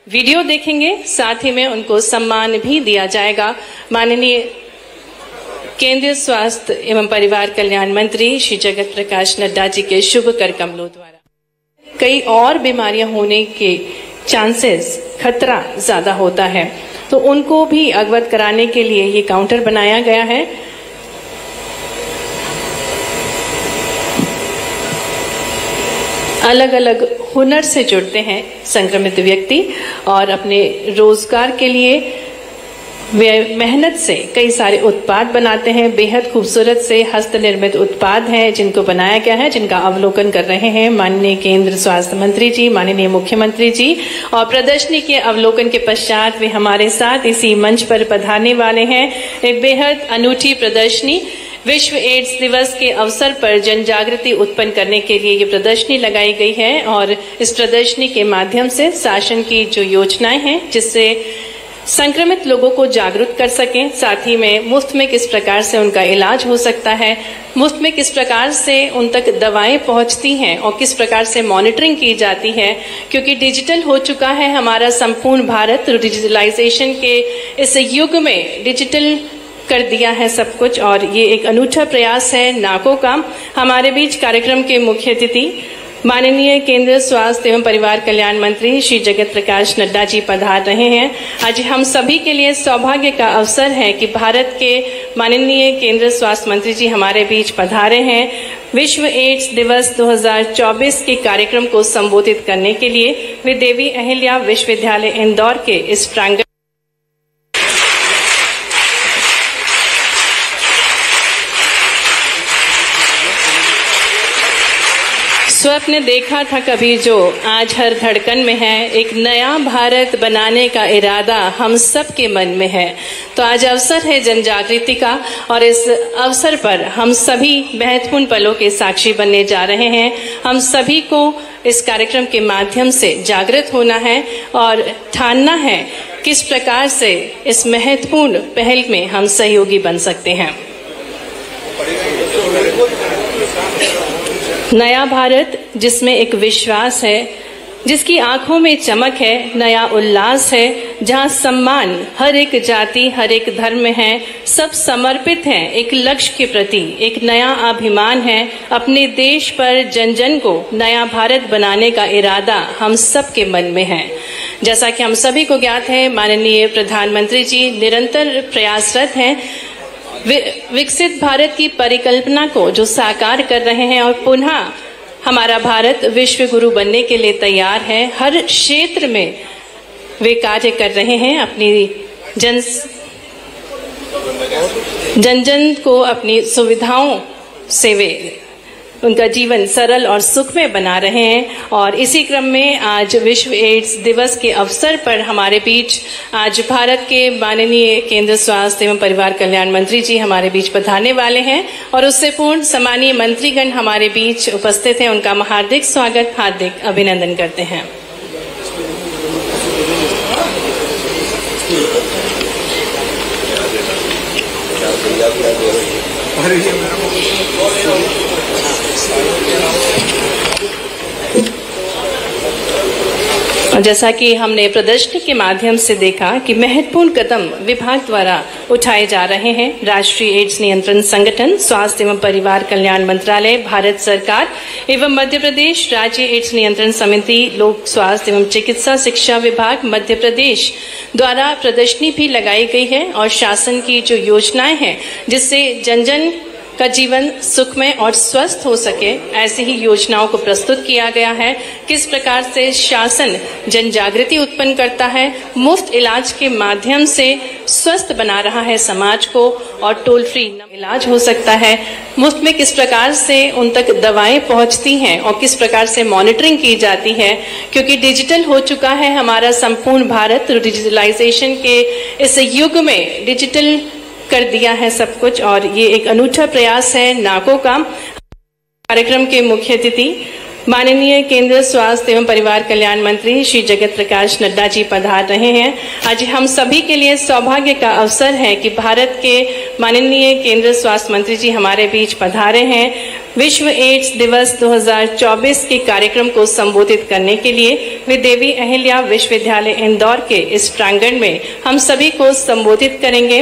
Video देखेंगे, साथ ही में उनको सम्मान भी दिया जाएगा। माननीय केंद्रीय स्वास्थ्य एवं परिवार कल्याण मंत्री श्री जगत प्रकाश नड्डा जी के शुभ कर कमलों द्वारा कई और बीमारियां होने के चांसेस, खतरा ज्यादा होता है, तो उनको भी अवगत कराने के लिए ये काउंटर बनाया गया है। अलग अलग हुनर से जुड़ते हैं संक्रमित व्यक्ति और अपने रोजगार के लिए वे मेहनत से कई सारे उत्पाद बनाते हैं। बेहद खूबसूरत से हस्त निर्मित उत्पाद हैं जिनको बनाया गया है, जिनका अवलोकन कर रहे हैं माननीय केंद्र स्वास्थ्य मंत्री जी, माननीय मुख्यमंत्री जी। और प्रदर्शनी के अवलोकन के पश्चात वे हमारे साथ इसी मंच पर पधारने वाले हैं। एक बेहद अनूठी प्रदर्शनी विश्व एड्स दिवस के अवसर पर जन जागृति उत्पन्न करने के लिए ये प्रदर्शनी लगाई गई है और इस प्रदर्शनी के माध्यम से शासन की जो योजनाएं हैं जिससे संक्रमित लोगों को जागरूक कर सकें, साथ ही में मुफ्त में किस प्रकार से उनका इलाज हो सकता है, मुफ्त में किस प्रकार से उन तक दवाएं पहुंचती हैं और किस प्रकार से मॉनिटरिंग की जाती है, क्योंकि डिजिटल हो चुका है हमारा संपूर्ण भारत। डिजिटलाइजेशन के इस युग में डिजिटल कर दिया है सब कुछ और ये एक अनूठा प्रयास है नाको का। हमारे बीच कार्यक्रम के मुख्य अतिथि माननीय केंद्रीय स्वास्थ्य एवं परिवार कल्याण मंत्री श्री जगत प्रकाश नड्डा जी पधार रहे हैं। आज हम सभी के लिए सौभाग्य का अवसर है कि भारत के माननीय केंद्रीय स्वास्थ्य मंत्री जी हमारे बीच पधारे हैं विश्व एड्स दिवस 2024 के कार्यक्रम को संबोधित करने के लिए। वे देवी अहिल्या विश्वविद्यालय इंदौर के इस प्रांगण स्वप्न देखा था कभी जो आज हर धड़कन में है, एक नया भारत बनाने का इरादा हम सब के मन में है। तो आज अवसर है जन जागृति का और इस अवसर पर हम सभी महत्वपूर्ण पलों के साक्षी बनने जा रहे हैं। हम सभी को इस कार्यक्रम के माध्यम से जागृत होना है और ठानना है किस प्रकार से इस महत्वपूर्ण पहल में हम सहयोगी बन सकते हैं। नया भारत जिसमें एक विश्वास है, जिसकी आंखों में चमक है, नया उल्लास है, जहां सम्मान हर एक जाति, हर एक धर्म में है, सब समर्पित हैं एक लक्ष्य के प्रति, एक नया अभिमान है अपने देश पर। जन जन को नया भारत बनाने का इरादा हम सब के मन में है। जैसा कि हम सभी को ज्ञात है, माननीय प्रधानमंत्री जी निरंतर प्रयासरत हैं विकसित भारत की परिकल्पना को जो साकार कर रहे हैं और पुनः हमारा भारत विश्व गुरु बनने के लिए तैयार है। हर क्षेत्र में वे कार्य कर रहे हैं, अपनी जन जन को अपनी सुविधाओं से वे उनका जीवन सरल और सुखमय बना रहे हैं। और इसी क्रम में आज विश्व एड्स दिवस के अवसर पर हमारे बीच आज भारत के माननीय केंद्रीय स्वास्थ्य एवं परिवार कल्याण मंत्री जी हमारे बीच पधारने वाले हैं और उससे पूर्ण सम्मानीय मंत्रीगण हमारे बीच उपस्थित हैं। उनका हार्दिक स्वागत, हार्दिक अभिनंदन करते हैं। और जैसा कि हमने प्रदर्शनी के माध्यम से देखा कि महत्वपूर्ण कदम विभाग द्वारा उठाए जा रहे हैं। राष्ट्रीय एड्स नियंत्रण संगठन, स्वास्थ्य एवं परिवार कल्याण मंत्रालय, भारत सरकार एवं मध्य प्रदेश राज्य एड्स नियंत्रण समिति, लोक स्वास्थ्य एवं चिकित्सा शिक्षा विभाग मध्य प्रदेश द्वारा प्रदर्शनी भी लगाई गई है और शासन की जो योजनाएं हैं जिससे जन जन का जीवन सुखमय और स्वस्थ हो सके, ऐसी ही योजनाओं को प्रस्तुत किया गया है। किस प्रकार से शासन जन जागृति उत्पन्न करता है, मुफ्त इलाज के माध्यम से स्वस्थ बना रहा है समाज को और टोल फ्री इलाज हो सकता है, मुफ्त में किस प्रकार से उन तक दवाएं पहुंचती हैं और किस प्रकार से मॉनिटरिंग की जाती है, क्योंकि डिजिटल हो चुका है हमारा संपूर्ण भारत। डिजिटलाइजेशन के इस युग में डिजिटल कर दिया है सब कुछ और ये एक अनूठा प्रयास है नाको का। कार्यक्रम के मुख्य अतिथि माननीय केंद्रीय स्वास्थ्य एवं परिवार कल्याण मंत्री श्री जगत प्रकाश नड्डा जी पधार रहे हैं। आज हम सभी के लिए सौभाग्य का अवसर है कि भारत के माननीय केंद्रीय स्वास्थ्य मंत्री जी हमारे बीच पधारे हैं विश्व एड्स दिवस 2024 के कार्यक्रम को संबोधित करने के लिए वे देवी अहिल्या विश्वविद्यालय इंदौर के इस प्रांगण में हम सभी को संबोधित करेंगे।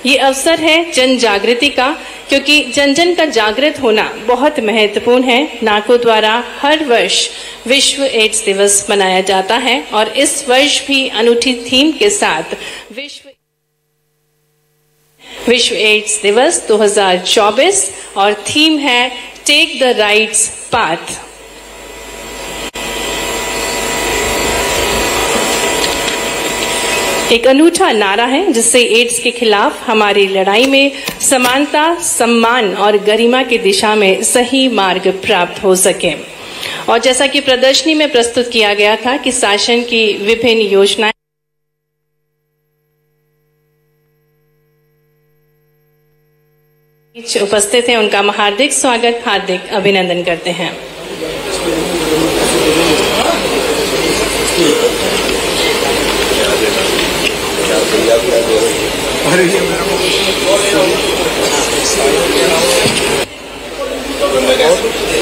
ये अवसर है जन जागृति का, क्योंकि जन जन का जागृत होना बहुत महत्वपूर्ण है। नाको द्वारा हर वर्ष विश्व एड्स दिवस मनाया जाता है और इस वर्ष भी अनूठी थीम के साथ विश्व एड्स दिवस 2024 और थीम है टेक द राइट्स पाथ। एक अनूठा नारा है जिससे एड्स के खिलाफ हमारी लड़ाई में समानता, सम्मान और गरिमा की दिशा में सही मार्ग प्राप्त हो सके। और जैसा कि प्रदर्शनी में प्रस्तुत किया गया था कि शासन की विभिन्न योजनाएं उपस्थित हैं, उनका हार्दिक स्वागत, हार्दिक अभिनंदन करते हैं।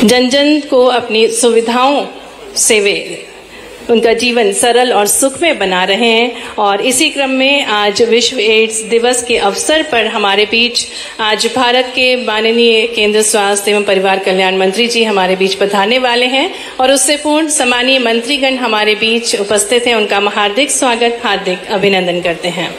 जन जन को अपनी सुविधाओं से वे उनका जीवन सरल और सुखमय बना रहे हैं। और इसी क्रम में आज विश्व एड्स दिवस के अवसर पर हमारे बीच आज भारत के माननीय केंद्रीय स्वास्थ्य एवं परिवार कल्याण मंत्री जी हमारे बीच पधारने वाले हैं और उससे पूर्ण सम्मानीय मंत्रीगण हमारे बीच उपस्थित हैं। उनका हार्दिक स्वागत, हार्दिक अभिनंदन करते हैं।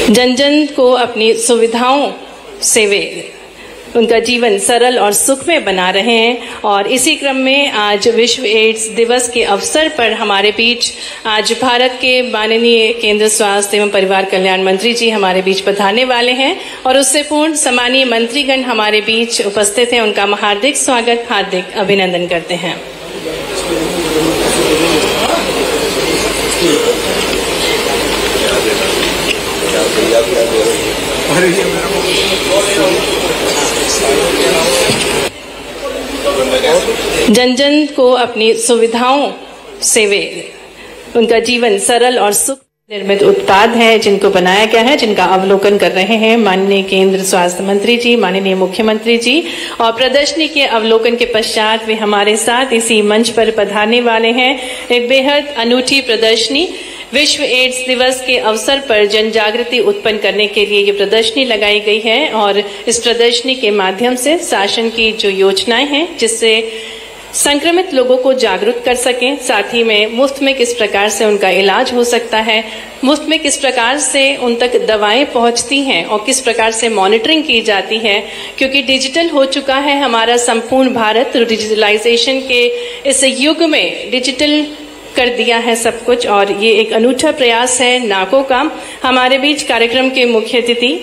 जन जन को अपनी सुविधाओं से वे उनका जीवन सरल और सुखमय बना रहे हैं। और इसी क्रम में आज विश्व एड्स दिवस के अवसर पर हमारे बीच आज भारत के माननीय केंद्रीय स्वास्थ्य एवं परिवार कल्याण मंत्री जी हमारे बीच पधारने वाले हैं और उससे पूर्ण सम्मानीय मंत्रीगण हमारे बीच उपस्थित हैं। उनका हार्दिक स्वागत, हार्दिक अभिनंदन करते हैं। जन जन को अपनी सुविधाओं से वे उनका जीवन सरल और सुख निर्मित उत्पाद है जिनको बनाया गया है, जिनका अवलोकन कर रहे हैं माननीय केंद्र स्वास्थ्य मंत्री जी, माननीय मुख्यमंत्री जी। और प्रदर्शनी के अवलोकन के पश्चात वे हमारे साथ इसी मंच पर पधारने वाले हैं। एक बेहद अनूठी प्रदर्शनी विश्व एड्स दिवस के अवसर पर जन जागृति उत्पन्न करने के लिए ये प्रदर्शनी लगाई गई है और इस प्रदर्शनी के माध्यम से शासन की जो योजनाएं हैं जिससे संक्रमित लोगों को जागरूक कर सकें, साथ ही में मुफ्त में किस प्रकार से उनका इलाज हो सकता है, मुफ्त में किस प्रकार से उन तक दवाएं पहुंचती हैं और किस प्रकार से मॉनिटरिंग की जाती है। क्योंकि डिजिटल हो चुका है हमारा संपूर्ण भारत, डिजिटलाइजेशन के इस युग में डिजिटल कर दिया है सब कुछ और ये एक अनूठा प्रयास है नाको का। हमारे बीच कार्यक्रम के मुख्य अतिथि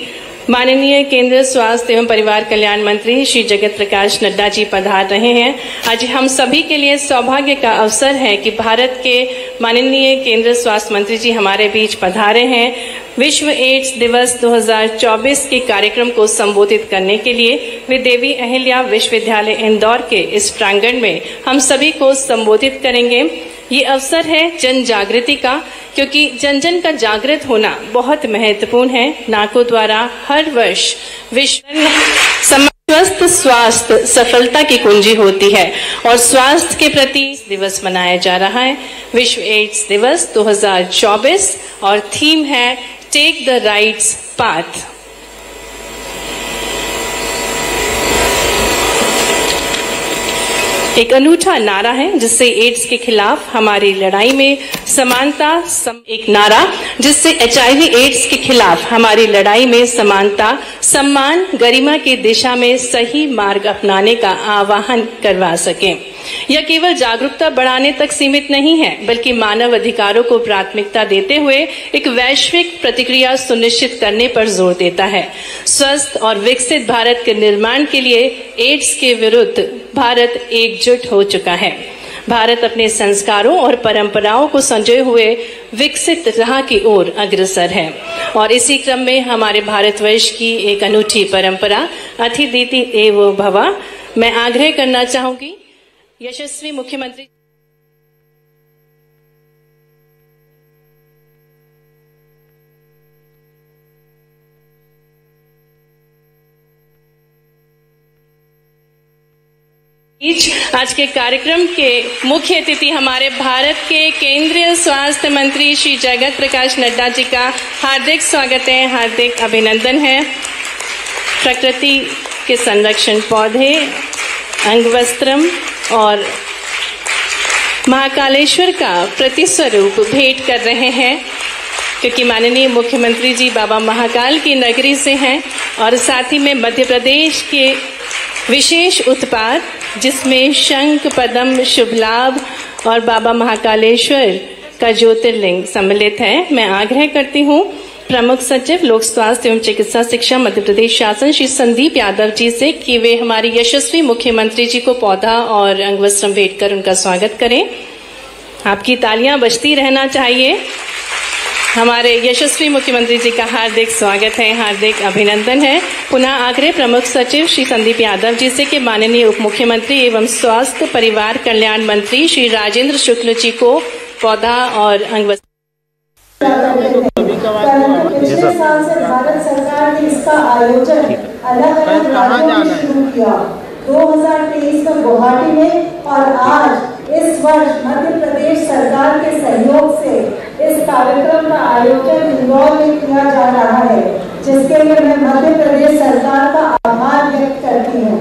माननीय केंद्रीय स्वास्थ्य एवं परिवार कल्याण मंत्री श्री जगत प्रकाश नड्डा जी पधार रहे हैं। आज हम सभी के लिए सौभाग्य का अवसर है कि भारत के माननीय केंद्रीय स्वास्थ्य मंत्री जी हमारे बीच पधारे हैं। विश्व एड्स दिवस 2024 के कार्यक्रम को संबोधित करने के लिए वे देवी अहिल्या विश्वविद्यालय इंदौर के इस प्रांगण में हम सभी को संबोधित करेंगे। ये अवसर है जन जागृति का, क्योंकि जन जन का जागृत होना बहुत महत्वपूर्ण है। नाको द्वारा हर वर्ष विश्व स्वस्थ स्वास्थ्य सफलता की कुंजी होती है और स्वास्थ्य के प्रति दिवस मनाया जा रहा है। विश्व एड्स दिवस 2024 और थीम है टेक द राइट्स पाथ। एक अनूठा नारा है जिससे एड्स के खिलाफ हमारी लड़ाई में समानता एक नारा जिससे HIV एड्स के खिलाफ हमारी लड़ाई में समानता, सम्मान, गरिमा की दिशा में सही मार्ग अपनाने का आह्वान करवा सके। यह केवल जागरूकता बढ़ाने तक सीमित नहीं है, बल्कि मानव अधिकारों को प्राथमिकता देते हुए एक वैश्विक प्रतिक्रिया सुनिश्चित करने पर जोर देता है। स्वस्थ और विकसित भारत के निर्माण के लिए एड्स के विरुद्ध भारत एकजुट हो चुका है। भारत अपने संस्कारों और परंपराओं को संजोए हुए विकसित राह की ओर अग्रसर है और इसी क्रम में हमारे भारतवर्ष की एक अनूठी परंपरा अतिथि देवो भव। मैं आग्रह करना चाहूंगी यशस्वी मुख्यमंत्री आज के कार्यक्रम के मुख्य अतिथि हमारे भारत के केंद्रीय स्वास्थ्य मंत्री श्री जगत प्रकाश नड्डा जी का हार्दिक स्वागत है, हार्दिक अभिनंदन है। प्रकृति के संरक्षण, पौधे, अंगवस्त्रम और महाकालेश्वर का प्रतिस्वरूप भेंट कर रहे हैं, क्योंकि माननीय मुख्यमंत्री जी बाबा महाकाल की नगरी से हैं और साथ ही में मध्य प्रदेश के विशेष उत्पाद जिसमें शंख, पद्म, शुभ लाभ और बाबा महाकालेश्वर का ज्योतिर्लिंग सम्मिलित है। मैं आग्रह करती हूँ प्रमुख सचिव लोक स्वास्थ्य एवं चिकित्सा शिक्षा मध्य प्रदेश शासन श्री संदीप यादव जी से कि वे हमारे यशस्वी मुख्यमंत्री जी को पौधा और अंगवस्त्रम भेंट कर उनका स्वागत करें। आपकी तालियां बजती रहना चाहिए। हमारे यशस्वी मुख्यमंत्री जी का हार्दिक स्वागत है, हार्दिक अभिनंदन है। पुनः आग्रह प्रमुख सचिव श्री संदीप यादव जी से कि माननीय उप मुख्यमंत्री एवं स्वास्थ्य परिवार कल्याण मंत्री श्री राजेंद्र शुक्ल जी को पौधा और अंगवस्त्र। पिछले साल से भारत सरकार ने इसका आयोजन अलग अलग राज्यों में शुरू किया, 2023 में गुवाहाटी में, और आज इस वर्ष मध्य प्रदेश सरकार के सहयोग से इस कार्यक्रम का आयोजन इंदौर में किया जा रहा है, जिसके लिए मैं मध्य प्रदेश सरकार का आभार व्यक्त करती हूँ।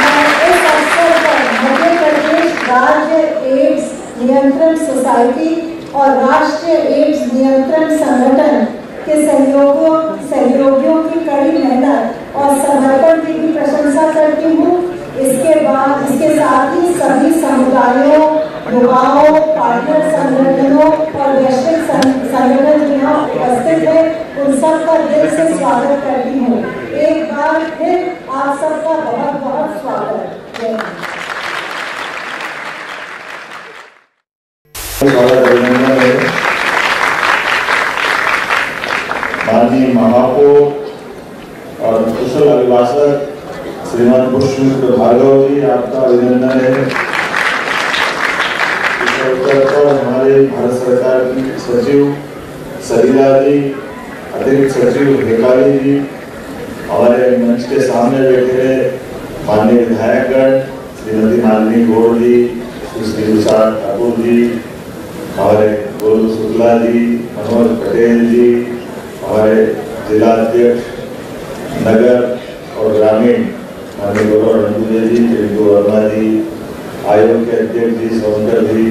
मैं इस अवसर पर मध्य प्रदेश राज्य एड्स नियंत्रण सोसाइटी और राष्ट्रीय एड्स नियंत्रण संगठन के सहयोगियों की कड़ी मेहनत और समर्पण की भी प्रशंसा करती हूँ। इसके साथ ही सभी समुदायों, युवाओं, पार्टनर संगठनों और वैश्विक संगठन जो यहाँ उपस्थित है, उन सबका दिल से स्वागत करती हूँ। एक बार फिर आप सबका बहुत बहुत स्वागत। माननीय महापौर और कुशल अभिभाषक श्रीमान पुष्पमित्र भार्गव जी, आपका अभिनंदन है। इस अवसर पर हमारे भारत सरकार की सचिव सरिता जी, अतिरिक्त सचिव भेकाली जी, हमारे मंच के सामने बैठे माननीय विधायकगण श्रीमती मालिनी गौड़ जी, श्री विशाल ठाकुर जी, हमारे गोलू शुक्ला जी, मनोज पटेल जी, हमारे जिला अध्यक्ष नगर और ग्रामीण माननीय गौरव रंजूजा जी, रिंकू वर्मा जी, आयोग के अध्यक्ष जी सौंदर जी,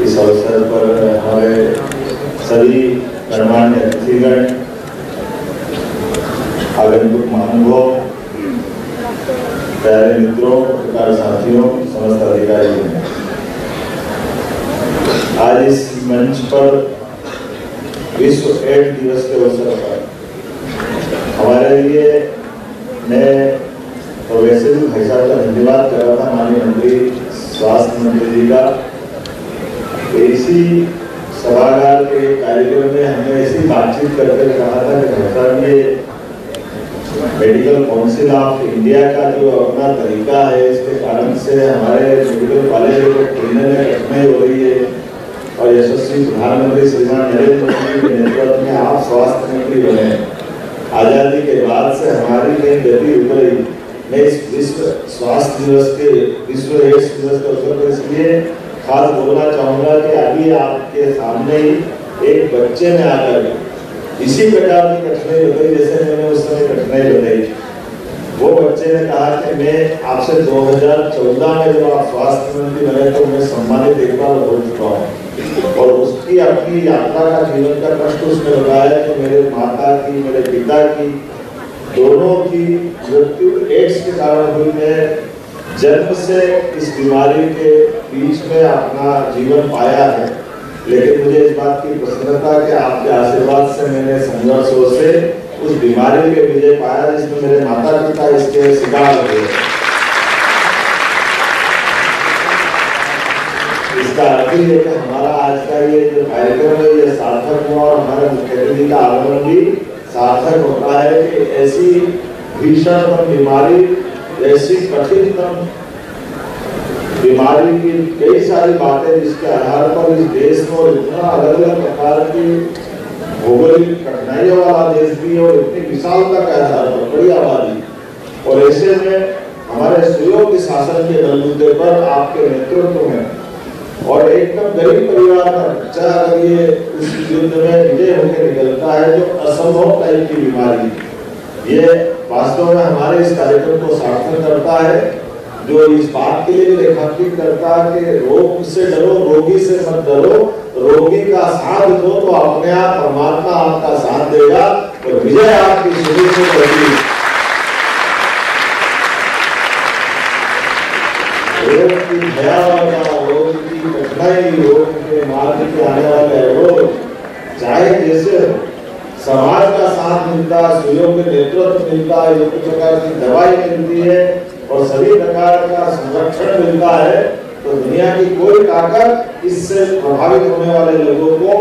इस अवसर पर हमारे सभी गणमान्य अतिथिगण, आगंतुक महानुभाव, प्यारे मित्रों, पत्रकार साथियों, समस्त अधिकारी, आज इस मंच पर विश्व एड्स दिवस के अवसर पर हमारे लिए मैं तो वैसे भी भाई साहब का धन्यवाद कर रहा था, माननीय मंत्री स्वास्थ्य मंत्री जी का। इसी सभागार के कार्यक्रम में हमने ऐसी बातचीत करके कहा था कि भाई साहब ये मेडिकल काउंसिल ऑफ इंडिया का जो अपना तरीका है, इसके कारण से हमारे मेडिकल कॉलेजों को खोलने में कठिनाई हो रही है, और यशस्वी प्रधानमंत्री श्रीमान नरेंद्र मोदी के नेतृत्व में आप स्वास्थ्य मंत्री बने। आजादी के बाद से हमारी कई गति उतरी। मैं इस विश्व स्वास्थ्य दिवस के, विश्व एड्स दिवस के अवसर पर इसलिए खास बोलना चाहूंगा कि अभी आपके सामने ही एक बच्चे ने आकर इसी प्रकार की कठिनाई बताई जैसे मैंने उस समय कठिनाई बताई। वो बच्चे ने कहा कि मैं आपसे 2014 में जब आप स्वास्थ्य मंत्री बने तो मैं सम्मानित एक बार हो चुका हूँ, और उसकी अपनी यात्रा का जीवन का कष्ट उसने बताया कि मेरे माता की, मेरे पिता की, दोनों की मृत्यु एड्स के कारण हुई। मैं जन्म से इस बीमारी के बीच में अपना जीवन पाया है, लेकिन मुझे इस बात की प्रसन्नता कि आपके आशीर्वाद से मैंने संघर्षों से उस बीमारी के विजय पाया जिसमें मेरे माता पिता इसके शिकार हुए। इसका अर्थ ही है कि हमारा आज का ये जो कार्यक्रम है ये सार्थक हुआ, और हमारे मुख्यमंत्री का आगमन भी सार्थक होता है कि ऐसी भीषणतम बीमारी, ऐसी कठिनतम बीमारी की कई सारी बातें जिसके आधार पर इस देश में इतना अलग अलग प्रकार की भौगोलिक कठिनाइयों वाला देश भी है और इतनी विशालता के आधार पर बड़ी आबादी, और ऐसे में हमारे सुयोग्य शासन के बलबूते पर आपके नेतृत्व में और एकदम गरीब परिवार का बच्चा अगर ये उस युद्ध में विजय होकर निकलता है जो असंभव टाइप की बीमारी, ये वास्तव में हमारे इस कार्यक्रम को सार्थक करता है, जो इस बात के लिए भी रेखांकित करता है कि रोग से डरो, रोगी से मत डरो, रोगी का साथ दो तो अपने आप परमात्मा आपका साथ देगा और विजय आपकी सुनिश्चित होगी। रोग की भयावहता, रोग की कठिनाई, रोग के मार्ग के आने वाले रोग चाहे जैसे समाज का साथ मिलता है, सुयोग्य नेतृत्व मिलता है, एक प्रकार की दवाई मिलती है और सभी प्रकार का संरक्षण मिलता है, तो दुनिया की कोई ताकत इससे प्रभावित होने वाले लोगों को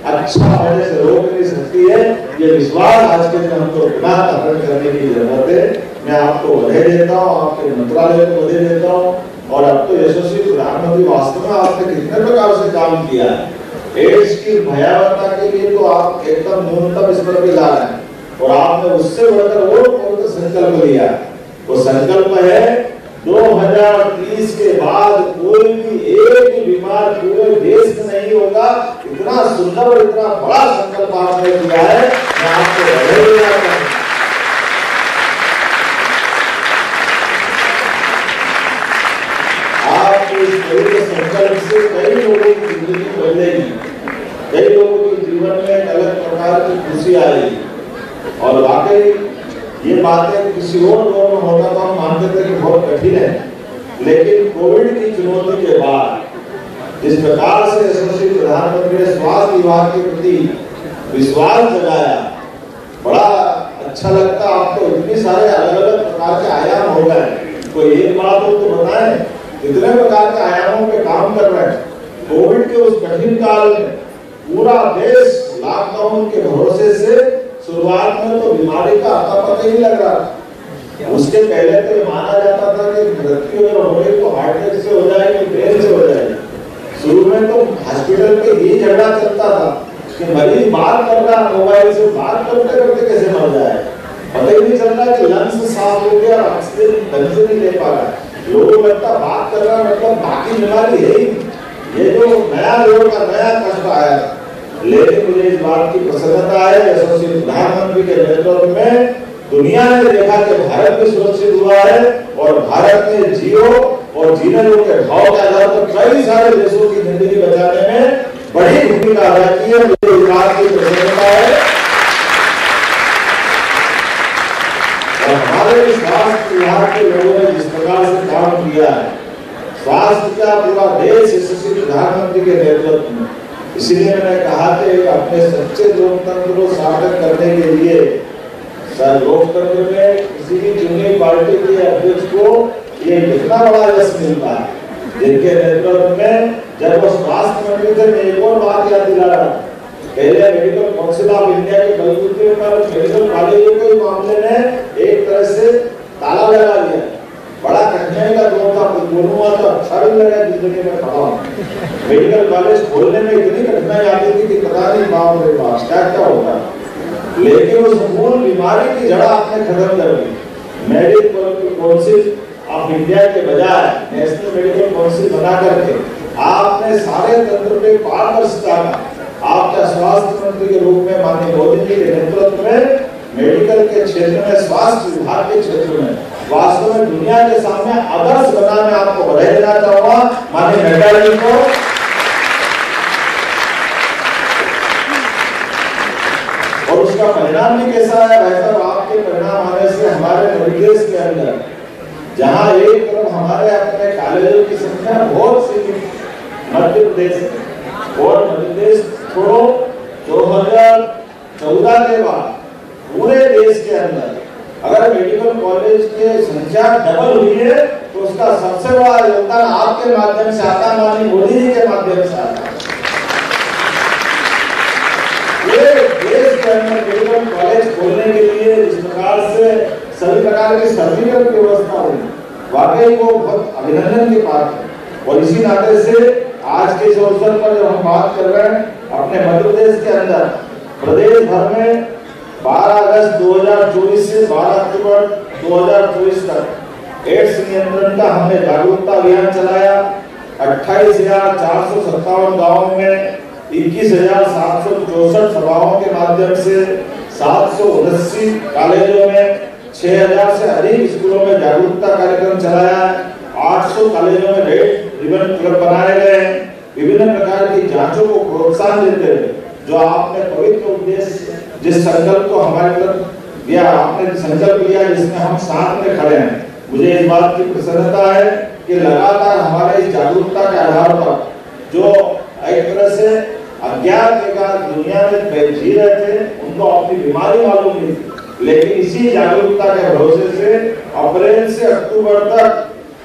अच्छा होने से रोक नहीं सकती है। ये विश्वास आज के दिन हमको पुनः धारण करने की जरूरत है। मैं आपको बधाई देता हूँ, आपके मंत्रालय को बधाई देता हूँ, और अब तो यशस्वी प्रधानमंत्री वास्तव में आपने कितने प्रकार से काम किया है। एड्स की भयावहता के लिए तो आप एकदम न्यूनतम स्तर पर ला रहे हैं और आपने उससे बढ़कर वो संकल्प लिया। वो संकल्प है 2030 के बाद कोई भी एक भी बीमार पूरे देश में नहीं होगा। इतना सुंदर और इतना बड़ा संकल्प आपने किया है, मैं आपको बधाई देना चाहता हूं। आपके इस बड़े संकल्प से कई लोगों की जिंदगी बदलेगी, कई लोगों के जीवन में एक अलग प्रकार की खुशी आएगी। और वाकई ये बातें किसी और दौर में होता तो हम मानते थे कि बहुत कठिन है, लेकिन कोविड की चुनौती के बाद जिस प्रकार से यशस्वी प्रधानमंत्री ने स्वास्थ्य विभाग के प्रति विश्वास जगाया, बड़ा अच्छा लगता। आपको इतने सारे अलग अलग प्रकार के आयाम हो गए, कोई एक बात हो तो बताएं, इतने प्रकार के आयामों पे काम कर रहे हैं। कोविड के उस कठिन काल में पूरा देश लॉकडाउन के भरोसे से शुरुआत में तो बीमारी का पता ही नहीं लग रहा। उसके पहले तो ये माना जाता था कि मृत्यु अगर हो गई तो हार्ट अटैक से हो जाएगी, ब्रेन से हो जाएगी। शुरू में तो हॉस्पिटल पे ये झगड़ा चलता था कि मरीज बात कर रहा मोबाइल से, बात करते करते कैसे मर जाए, पता ही नहीं चल रहा कि लंग्स साफ हो गया, ऑक्सीजन ढंग से नहीं ले पा रहा। लोगों को लगता बात कर रहा मतलब बाकी बीमारी है ही। ये जो नया लोगों का नया कष्ट आया, लेकिन मुझे इस बात की प्रसन्नता है यशस्वी प्रधानमंत्री के नेतृत्व में दुनिया ने देखा कि भारत भी सुरक्षित हुआ है और भारत में जियो और जीने के भाव के आधार पर कई सारे देशों की जिंदगी बचाने में बड़ी भूमिका अदा की है। मुझे इस बात की प्रसन्नता है। और हमारे स्वास्थ्य विभाग के लोगों ने जिस प्रकार से काम किया है, स्वास्थ्य का पूरा देश यशस्वी प्रधानमंत्री के नेतृत्व में, इसलिए मैंने कहा कि अपने सच्चे लोकतंत्र को सार्थक करने के लिए लोकतंत्र में किसी भी चुनी पार्टी के अध्यक्ष को ये कितना बड़ा यश मिलता है, जिनके नेतृत्व में जब वो स्वास्थ्य मंत्री थे। मैं एक और बात याद दिला रहा, पहले मेडिकल काउंसिल ऑफ इंडिया के बलबूते पर मेडिकल कॉलेजों के मामले में एक तरह से ताला लगा दिया। बड़ा कठिनाई का दौर था, बोलूंगा तो अच्छा भी लगा जिंदगी में खड़ा हूं। मेडिकल कॉलेज खोलने में इतनी कठिनाई आती थी कि पता नहीं बाप रे बाप क्या होता, लेकिन उस मूल बीमारी की जड़ आपने खत्म कर दी। मेडिकल काउंसिल ऑफ इंडिया के बजाय नेशनल मेडिकल काउंसिल बना करके आपने सारे तंत्र पे पारदर्शिता का, आपका स्वास्थ्य मंत्री के रूप में माननीय मोदी जी के नेतृत्व में मेडिकल के क्षेत्र में, स्वास्थ्य विभाग के क्षेत्र में वास्तव में दुनिया के सामने आदर्श बना। मैं आपको बधाई देना चाहूंगा माननीय नड्डा जी को। और उसका परिणाम भी कैसा है भाई साहब, आपके परिणाम आने से हमारे मध्यप्रदेश के अंदर जहां एक तरफ हमारे अपने कॉलेजों की संख्या बहुत सीमित मध्य प्रदेश और मध्य प्रदेश छोड़ो 2014 के बाद पूरे देश के अंदर अगर मेडिकल कॉलेज की संख्या डबल हुई है तो उसका सबसे बड़ा योगदान आपके माध्यम से आता है, माननीय मोदी जी के माध्यम से आता है। ये देश के अंदर मेडिकल कॉलेज खोलने के लिए जिस प्रकार से सभी प्रकार की सर्जिकल व्यवस्था हुई, वाकई वो बहुत अभिनंदन की बात है। और इसी नाते से आज के इस अवसर पर जब हम बात कर रहे हैं, अपने मध्य प्रदेश के अंदर प्रदेश भर में 12 अगस्त 2024 से 12 अक्टूबर 2024 तक एड्स नियंत्रण का हमने जागरूकता अभियान चलाया। 28,457 गाँवों में 21,764 सभाओं के माध्यम से 779 कॉलेजों में 6,000 से अधिक स्कूलों में जागरूकता कार्यक्रम चलाया। 800 कॉलेजों में रेड रिबन क्लब बनाए गए। विभिन्न प्रकार की जांचों को प्रोत्साहन देते हुए जो आपने पवित्र उद्देश्य जिस संकल्प को हमारे तरफ दिया, आपने संकल्प लिया जिसमें हम साथ में खड़े हैं, मुझे इस बात की प्रसन्नता है कि लगातार हमारे इस जागरूकता के आधार पर जो एक तरह से अज्ञात एकाध दुनिया में जी रहे थे, उनको अपनी बीमारी मालूम नहीं थी, लेकिन इसी जागरूकता के भरोसे से अप्रैल से अक्टूबर तक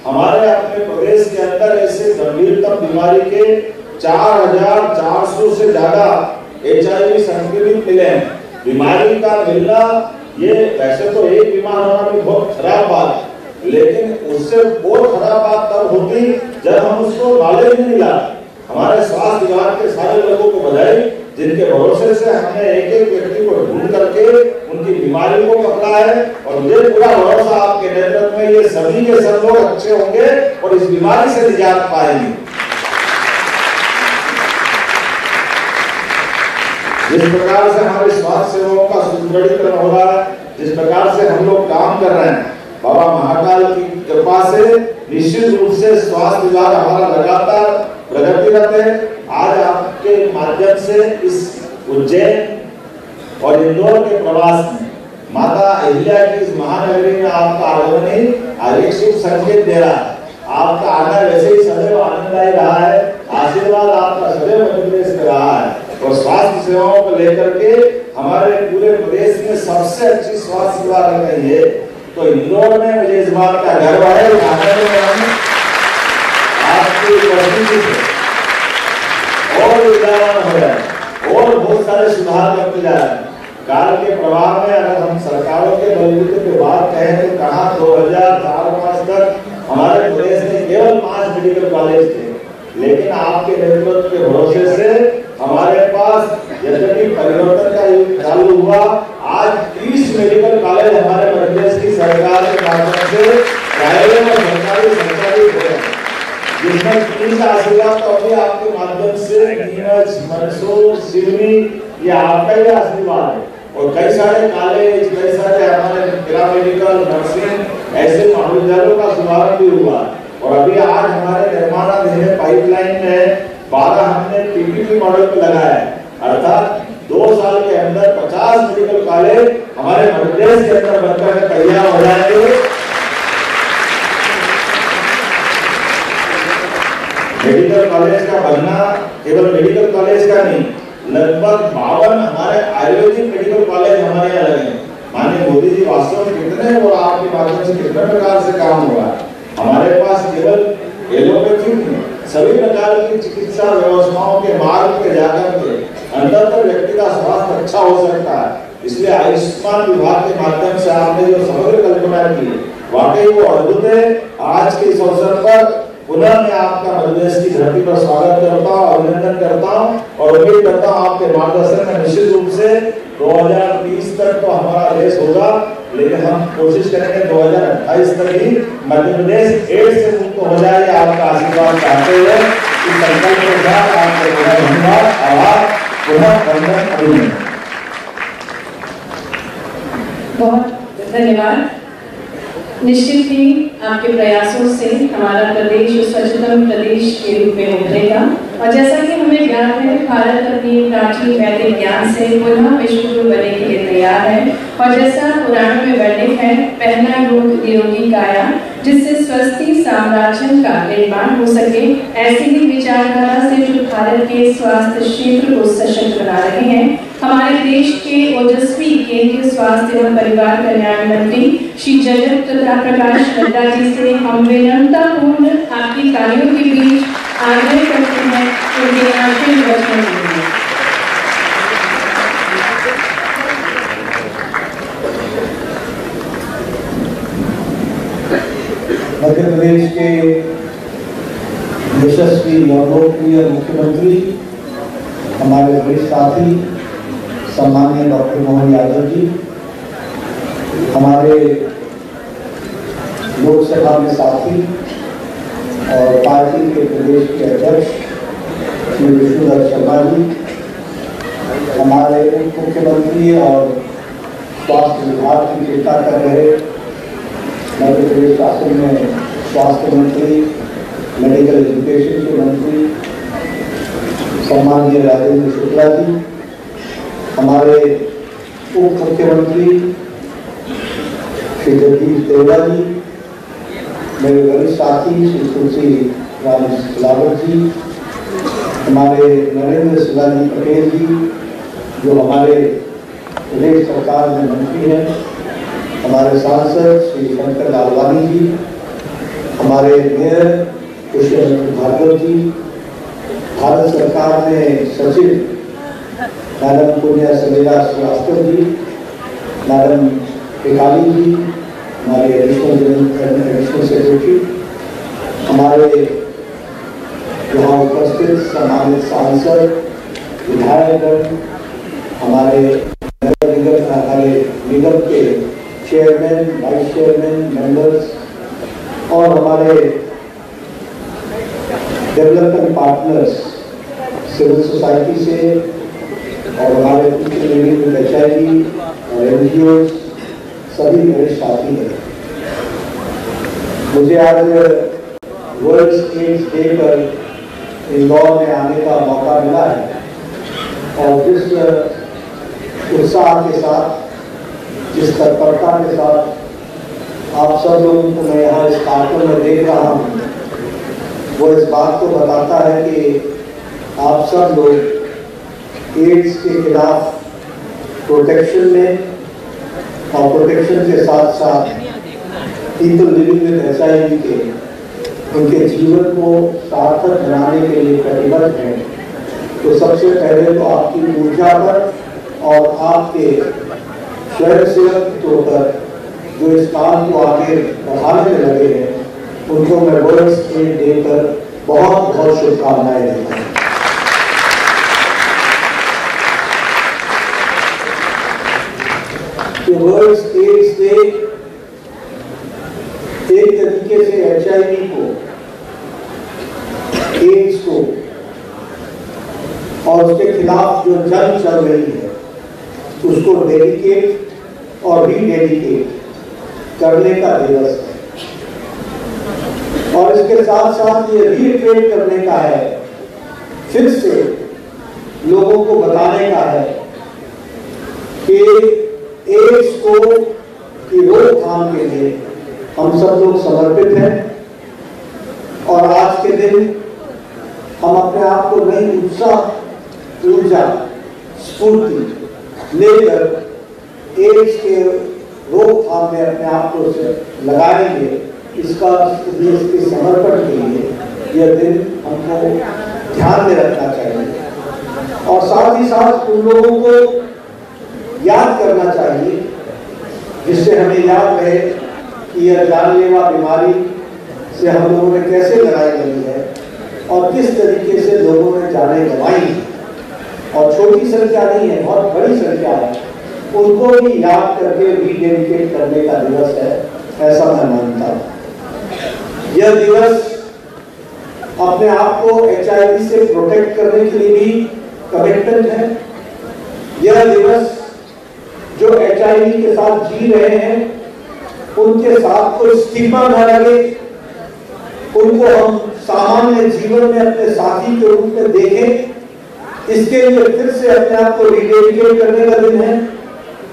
हमारे अपने प्रदेश के अंदर ऐसे गंभीरतम बीमारी के 4,400 से ज्यादा HIV संक्रमित मिले हैं। बीमारी का मिलना ये वैसे तो एक बीमार होना भी बहुत खराब बात है, लेकिन उससे बहुत खराब बात तब होती जब हम उसको नॉलेज नहीं मिला। हमारे स्वास्थ्य विभाग के सारे लोगों को बधाई, जिनके भरोसे से हमने एक एक व्यक्ति को ढूंढ करके उनकी बीमारी को पकड़ा है। और मुझे पूरा भरोसा आपके नेतृत्व में ये सभी के सब लोग अच्छे होंगे और इस बीमारी से निजात पाएंगे। जिस प्रकार से हमारे स्वास्थ्य सेवाओं का सुदृढ़ीकरण हो रहा है, जिस प्रकार से हम लोग काम कर रहे हैं, बाबा महाकाल की कृपा से निश्चित रूप से स्वास्थ्य विभाग हमारा लगातार प्रगतिरत है। आज आपके माध्यम से इस उज्जैन और इंदौर के प्रवास में माता अहिल्या की इस महानगरी में आपका आगमन ही एक शुभ संकेत दे रहा है। आपका आना वैसे ही सदैव आनंददायी रहा है, आशीर्वाद आपका सदैव मध्य प्रदेश में रहा है। और स्वास्थ्य सेवाओं को लेकर के हमारे पूरे प्रदेश में सबसे अच्छी स्वास्थ्य सेवा रह रही है। तो इंदौर में मुझे इस बात का गर्व है, आपकी उपस्थिति से और विद्यावान हो रहा है और बहुत सारे सुधार करते जा रहे हैं। काल के प्रभाव में अगर हम सरकारों के बलबूते पे बात कहें तो कहाँ 2004-5 तक हमारे प्रदेश में केवल 5 मेडिकल कॉलेज थे, लेकिन आपके नेतृत्व के भरोसे से हमारे पास यद्यपि परिवर्तन का युग चालू हुआ, आज 30 मेडिकल कॉलेज हमारे प्रदेश की सरकार के माध्यम से प्राइवेट और सरकारी हो रहे हैं, जिसमें 3 आशीर्वाद तो अभी आपके माध्यम से नीमच, मंदसौर, सिवनी, ये आपका ही आशीर्वाद है। और कई सारे कॉलेज, कई सारे हमारे पैरामेडिकल, नर्सिंग ऐसे महाविद्यालयों का शुभारंभ भी हुआ। और अभी आज हमारे निर्माणाधीन पाइपलाइन में 12 हमने PPP मॉडल पे लगाया है, अर्थात 2 साल के अंदर 50 मेडिकल कॉलेज हमारे मध्य प्रदेश के अंदर बनकर तैयार हो जाएंगे। मेडिकल कॉलेज का बनना केवल मेडिकल कॉलेज का नहीं, लगभग 52 हमारे आयुर्वेदिक मेडिकल कॉलेज हमारे यहाँ लगे। माननीय मोदी जी वास्तव में कितने और आपके माध्यम से कितने प्रकार से काम हुआ है। हमारे पास केवल एलोपैथी नहीं, सभी प्रकार की चिकित्सा व्यवस्थाओं के मार्ग पे जाकर के अंततः व्यक्ति का स्वास्थ्य अच्छा हो सकता है। इसलिए आयुष्मान विभाग के माध्यम से आपने जो समग्र कल्पना की वाकई वो अद्भुत है। आज के इस अवसर पर पुनः मैं आपका मध्य प्रदेश की धरती पर स्वागत करता हूँ, अभिनंदन करता हूँ और उम्मीद करता हूँ आपके मार्गदर्शन में निश्चित रूप से 2030 तक तो हमारा देश होगा, लेकिन हम कोशिश करेंगे 2028 तक ही मध्य प्रदेश एड्स से मुक्त हो जाए। आपका आशीर्वाद चाहते हुए इस संकल्प के साथ आपको धन्यवाद, आभार, पुनः वंदन, अभिनंदन। बहुत धन्यवाद। निश्चित ही आपके प्रयासों से हमारा प्रदेश स्वच्छतम प्रदेश के रूप में उभरेगा। और जैसा कि हमें ज्ञान है, भारत अपनी प्राचीन वैदिक ज्ञान से पुनः विश्व गुरु बनने के लिए तैयार है। और जैसा पुराणों में वर्णित है, पहला योग निरोगी काया, जिससे स्वस्थी साम्राज्य का निर्माण हो सके, ऐसी ही विचारधारा से जो भारत के स्वास्थ्य क्षेत्र को सशक्त बना रहे हैं, हमारे देश के ओजस्वी केंद्रीय स्वास्थ्य एवं परिवार कल्याण मंत्री श्री जगत प्रकाश नड्डा जी से हम विनम्रतापूर्ण आपकी कार्यों के बीच आग्रह करते हैं उनके आखिरी वचन देंगे। मध्य प्रदेश के यशस्वी और लोकप्रिय मुख्यमंत्री हमारे वरिष्ठ साथी सम्माननीय डॉक्टर मोहन यादव जी, हमारे लोकसभा में साथी और पार्टी के प्रदेश के अध्यक्ष श्री विष्णुदत्त शर्मा जी, हमारे उप मुख्यमंत्री और स्वास्थ्य विभाग की चिंता कर रहे मध्य प्रदेश शासन में स्वास्थ्य मंत्री, मेडिकल एजुकेशन के मंत्री सम्माननीय राजेंद्र शुक्ला जी, हमारे उप मुख्यमंत्री श्री जगदीश देवड़ा जी, मेरे वरिष्ठ साथी श्री तुलसी राम सिलावट जी, हमारे नरेंद्र सिलानी पटेल जी जो हमारे प्रदेश सरकार में मंत्री हैं, हमारे सांसद श्री शंकर लालवानी जी, हमारे मेयर पुष्पेंद्र भार्गव जी, भारत सरकार में सचिव मैडम पुण्या सलीला श्रीवास्तव जी, मैडम टिकाली जी, हमारे एडिशनल सेक्रेटरी, हमारे यहाँ उपस्थित सम्मानित सांसद, विधायकगण, हमारे निगम के चेयरमैन, वाइस चेयरमैन, मेंबर्स और हमारे डेवलपमेंट पार्टनर्स सिविल सोसाइटी से और हमारे HIV और NGOs, सभी मेरे साथी हैं। मुझे आज वर्ल्ड एड्स डे पर इंदौर में आने का मौका मिला है और जिस उत्साह के साथ, जिस तत्परता के साथ आप सब लोगों को मैं यहाँ इस कार्यक्रम में देख रहा हूँ, वो इस बात को बताता है कि आप सब लोग एड्स के खिलाफ प्रोटेक्शन में और प्रोटेक्शन के साथ साथ पीपल लिविंग विद HIV के उनके जीवन को सार्थक बनाने के लिए प्रतिबद्ध हैं। तो सबसे पहले तो आपकी ऊर्जा पर और आपके स्वयंसेवक पर जो इस काम को आगे बढ़ाने में लगे हैं, उनको मैं वर्ल्ड एड्स डे पर बहुत बहुत शुभकामनाएं देता हूँ। वर्ल्ड एड्स डे एक तरीके से HIV को, एड्स को और उसके खिलाफ जो जंग चल रही है उसको डेडिकेट और रीडेडिकेट करने का दिवस है। और इसके साथ साथ ये रीट्रेन करने का है, फिर से लोगों को बताने का है कि एड्स को की रोकथाम के लिए हम सब लोग समर्पित हैं और आज के दिन हम अपने आप को नई उत्साह, ऊर्जा, स्फूर्ति लेकर एड्स के रोकथाम में अपने आप को लगाएंगे। इसका देश के समर्पण के लिए यह दिन हमको ध्यान में रखना चाहिए और साथ ही साथ उन लोगों को याद करना चाहिए जिससे हमें याद रहे कि यह जानलेवा बीमारी से हम लोगों ने कैसे लड़ाई लड़ी है और किस तरीके से लोगों ने जानें गंवाई। और छोटी संख्या नहीं है, बहुत बड़ी संख्या है, उनको भी याद करके रीडेडिकेट करने का दिवस है, ऐसा मैं मानता हूँ। यह दिवस अपने आप को HIV से प्रोटेक्ट करने के लिए भी कमिटमेंट है। यह दिवस जो HIV के साथ जी रहे हैं उनके साथ कोई स्टिग्मा न लगे, उनको हम सामान्य जीवन में अपने साथी के रूप में देखें, इसके लिए फिर से अपने आप को रीडेडिकेट करने का दिन है।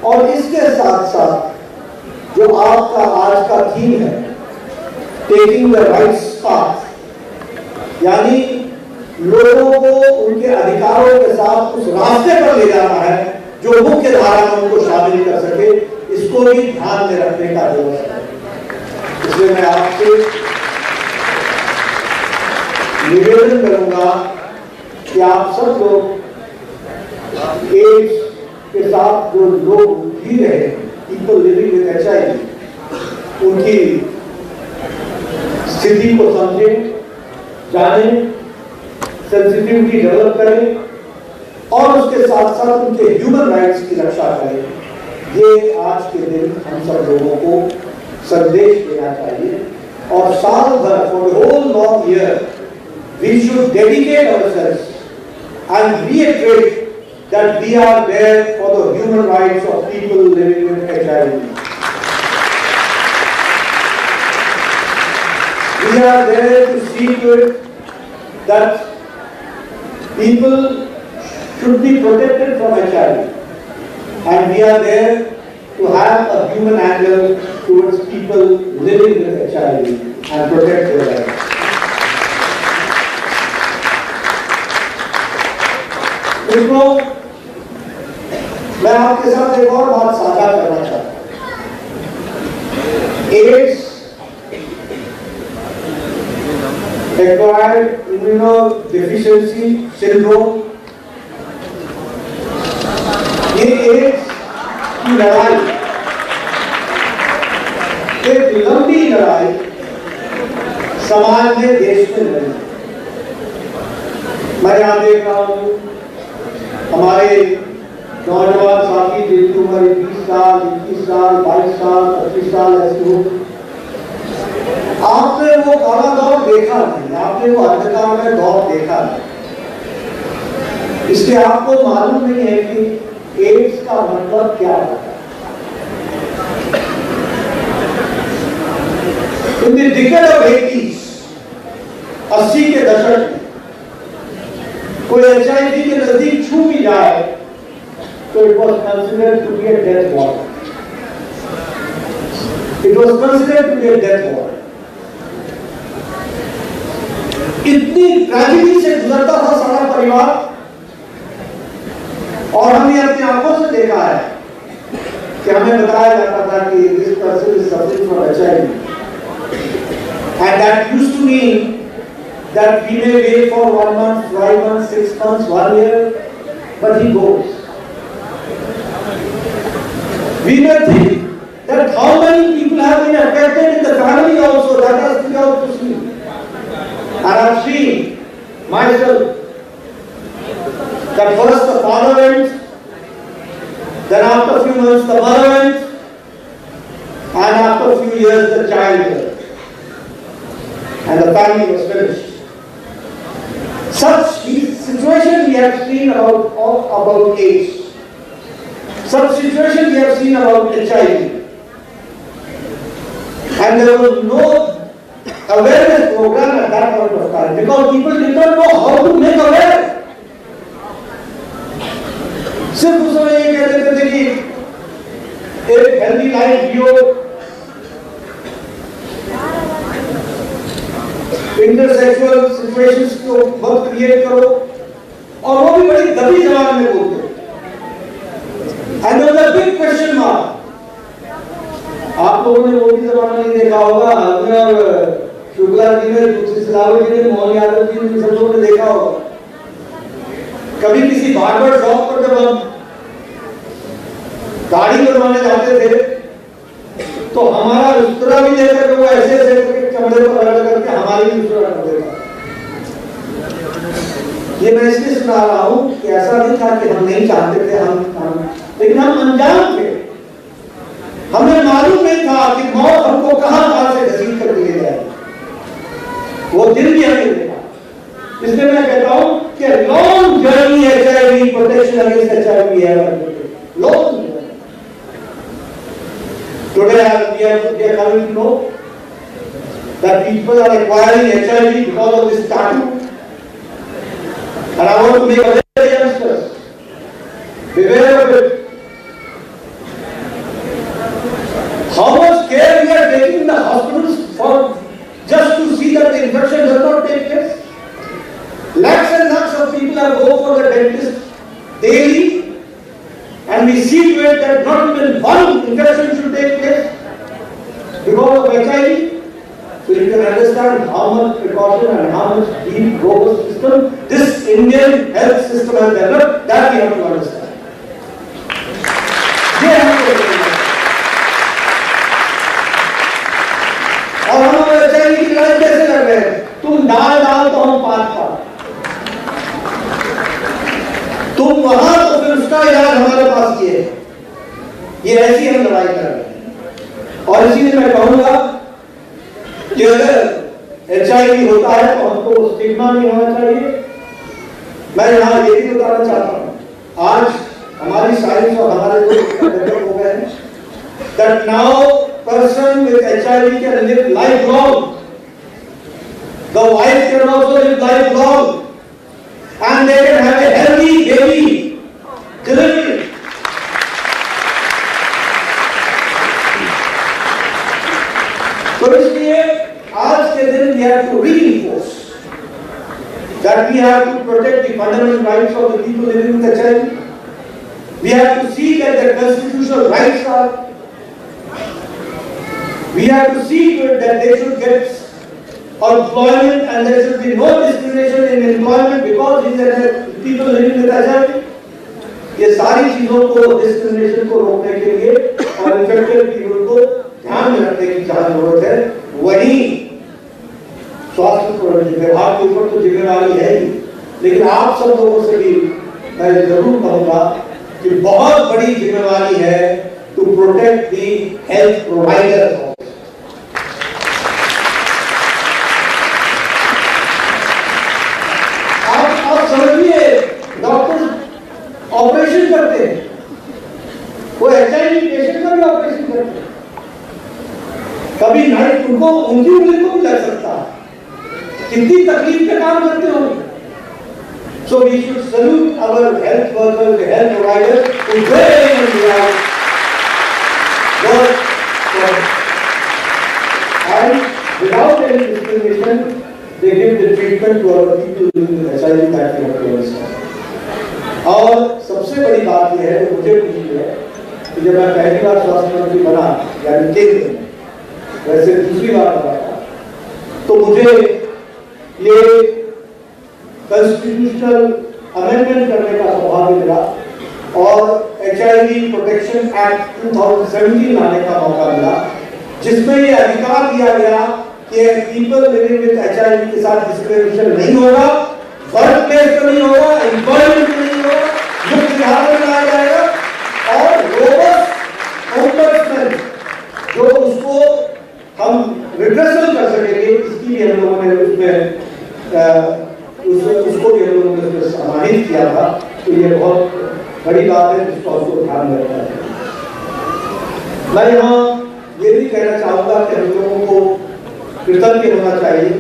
और इसके साथ साथ जो आपका आज का थीम है, टेकिंग द राइट पाथ, यानी लोगों को उनके अधिकारों के साथ उस रास्ते पर ले जाना है जो मुख्य धारा में उनको शामिल कर सके, इसको भी ध्यान में रखने का दिवस है। इसलिए मैं आपसे निवेदन करूंगा कि आप सब लोग एड्स के साथ जो लोग जी रहे हैं, पीपल लिविंग विद HIV, उनकी स्थिति को समझें, जाने, सेंसिटिविटी डेवलप करें और उसके साथ साथ उनके ह्यूमन राइट्स की रक्षा करें। ये आज के दिन हम सब लोगों को संदेश देना चाहिए और साल भर for the whole long year we should dedicate ourselves and reiterate that we are there for the human rights of people living with HIV. We are there to see to it that people should be protected from HIV, and we are there to have a human angle towards people living with HIV and protect their rights. मित्रों, मैं आपके साथ एक और बात साझा करना चाहता हूं। एड्स, एक्वायर्ड इम्यूनोडेफिशिएंसी सिंड्रोम, ये एड्स की लड़ाई, एक लंबी लड़ाई समाज में, देश में लड़ी। मैं यहां देख रहा हूं हमारे नौजवान साथी जिनकी उम्र 20 साल, 21 साल, 22 साल, 25 साल ऐसी हो, आपने वो काला दौर देखा नहीं, आपने वो अंधकार में दौर देखा नहीं, इसलिए आपको मालूम नहीं है कि एड्स का मतलब क्या होता है। In the decade of 80s, 80 के दशक में कोई HIV के नजदीक छू भी जाए तो it was considered to be a death warrant. It was considered to be a death warrant. इतनी ट्रेजेडी से गुजरता था सारा परिवार, और हमने अपनी आंखों से देखा है कि हमें बताया जाता था कि this person is suffering from HIV, and that used to mean that we may wait for 1 month, 5 months, 6 months, 1 year, but he goes. We may think that how many people have been affected in the family also, that has to be out to see. And I have seen myself that first the father went, then after a few months the mother went, and after a few years the child went, and the family was finished. Such situation we have seen about AIDS. Such situation we have seen about HIV. And there was no awareness program at that point of time because people did not know how to make aware. सिर्फ उस समय ये कहते थे कि एक healthy life जियो, इंटरसेक्सुअल situations को वक्त क्रिएट करो, और वो भी बड़ी दबी जबान में बोलते। And there was a big question mark. आप लोगों ने वो भी जमाना नहीं देखा होगा, हमने और शुक्ला जी ने, तुलसी सिलावट जी ने, मोहन यादव जी ने, सब लोगों ने देखा होगा। कभी किसी बार्बर शॉप पर जब हम दाढ़ी बनवाने जाते थे तो हमारा उस्तरा भी लेकर के वो ऐसे ऐसे चमड़े पर लगा करके हमारी भी उस्तरा कर देता। ये मैं इसलिए सुना रहा हूं कि ऐसा नहीं था कि हम नहीं चाहते थे, लेकिन हम अनजान थे, हमें मालूम नहीं था कि मौत हमको कहां से घसीट कर ले जाए। वो दिन भी हमें देखा। इसलिए मैं कहता हूं कि long journey HIV protection against HIV है, long. Today we are coming to know that people are acquiring HIV because of this tattoo, and I want to make aware youngsters, beware of it. How much care we are taking in the hospitals for just to see that the infection does not take place. Lakhs and lakhs of people are go for the dentist daily, and we see to it that not even one infection should take place because of HIV. So you can understand how much precaution and how much deep, robust system this Indian health system has developed. That we have to understand. और हम HIV की लड़ाई कैसे लड़ रहे हैं? तुम डाल तो हम हमारे पास ये ऐसी हम लड़ाई कर रहे हैं। और इसीलिए मैं कहूंगा कि अगर HIV होता है तो हमको स्टिग्मा नहीं होना चाहिए। मैं यहाँ ये भी बताना चाहता हूँ, आज हमारी साइंस और हमारे डेवलप हो गए हैं that now person with HIV can live lifelong, the wife can also live lifelong, and they can have a healthy baby delivery. तो इसलिए आज के दिन we have to reinforce that we have to protect the fundamental rights of the people living with HIV. We have to see that their constitutional rights are. We have to see to it that they should get employment and there should be no discrimination in employment because these are people living with HIV. ये सारी चीजों को, discrimination को रोकने के लिए और infected people को ध्यान में रखने की जहाँ जरूरत है, वही स्वास्थ्य विभाग के ऊपर तो जिम्मेवारी है ही, लेकिन आप सब लोगों से भी मैं जरूर कहूंगा कि बहुत बड़ी जिम्मेवारी है to protect the health providers. आप समझिए, डॉक्टर ऑपरेशन करते हैं, वो HIV पेशेंट का भी ऑपरेशन करते हैं, कभी नाइट उनको उनकी उंगली को भी लग सकता है, कितनी तकलीफ के काम करते होंगे। So we should salute our health workers, the health providers who very much work for us. And without any discrimination, they give the treatment to our people living with HIV that we have to understand. और सबसे बड़ी बात यह है, मुझे खुशी है कि जब मैं पहली बार स्वास्थ्य मंत्री बना, यानी केंद्र में, वैसे दूसरी बार बना था, तो मुझे ये कॉन्स्टिट्यूशनल अमेंडमेंट करने का सौभाग्य मिला और HIV प्रोटेक्शन एक्ट 2017 लाने का मौका मिला, जिसमें ये अधिकार दिया गया कि पीपल लिविंग विद HIV के साथ डिस्क्रिमिनेशन नहीं होगा, वर्क प्लेस पे नहीं होगा, एम्प्लॉयमेंट में नहीं होगा, मुक्त विभाग में लाया जाएगा और रोबस्ट ओम्बड्समैन जो उसको हम रिड्रेसल कर सकेंगे, इसकी भी हम लोगों ने उसमें उसको भी हम लोगों ने सम्मानित किया था। तो ये बहुत बड़ी बात है जिसको आपको ध्यान में रखना है। मैं यहाँ ये भी कहना चाहूँगा कि हम लोगों को कृतज्ञ होना चाहिए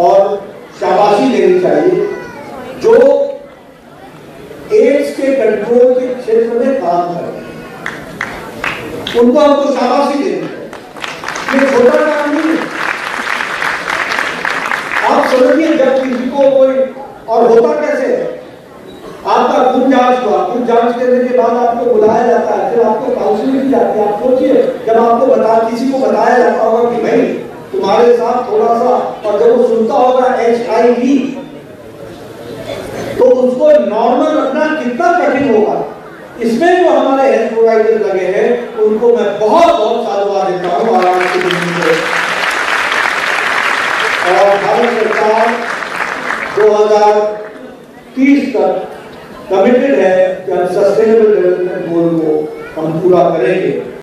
और शाबाशी देनी चाहिए जो एड्स के कंट्रोल के क्षेत्र में काम कर रहे हैं, उनको हमको शाबाशी देनी चाहिए। ये छोटा काम नहीं है। आप समझिए, जब किसी को कोई और होता कैसे है, आपका खून जांच हुआ, खून जांच करने के बाद आपको बुलाया जाता है, फिर आपको काउंसलिंग दी जाती है। आप सोचिए, जब आपको किसी को बताया जाता होगा कि भाई तुम्हारे साथ थोड़ा सा, और जब वो सुनता होगा HIV, तो उसको नॉर्मल रखना कितना कठिन होगा। इसमें जो हमारे हेल्थ प्रोवाइडर लगे हैं उनको मैं बहुत बहुत साधुवाद देता हूँ। और भारत सरकार 2030 तक कमिटेड है कि हम सस्टेनेबल डेवलपमेंट गोल को हम पूरा करेंगे।